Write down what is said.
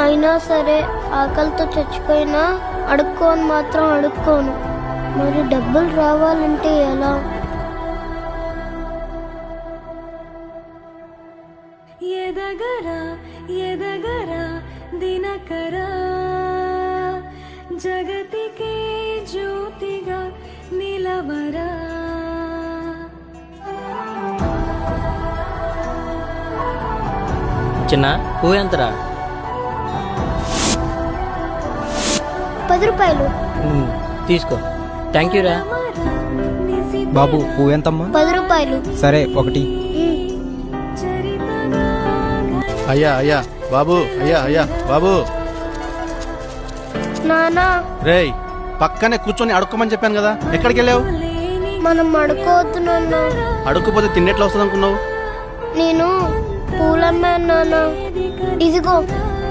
అయినా సరే ఆకలితో చచ్చిపోయినా అడుక్కోని మాత్రం అడుక్కోను. మరి డబ్బులు రావాలంటే ఎలా? ఎదగరా ఎదగరా దినకరా జగతికే జ్యోతిగా నిలవరా. చిన్న పువ్వు ఎంతరా? 10 రూపాయలు. తీసుకో. థ్యాంక్ యూరా. బాబు పువ్వు ఎంతమ్మా? 10 రూపాయలు. సరే ఒకటి. అయ్యా అయ్యా బాబు, అయ్యా అయ్యా బాబు. నానా, రేయ్, పక్కనే కూర్చొని అడుక్కోమని చెప్పాను కదా, ఎక్కడికి వెళ్ళావు? మనం అడుకోవద్దు నాన్న. అడుక్కపోతే తిన్నెట్లా వస్తుంది అనుకున్నావు? నేను పూలమ్మాను నాన్న. ఇదిగో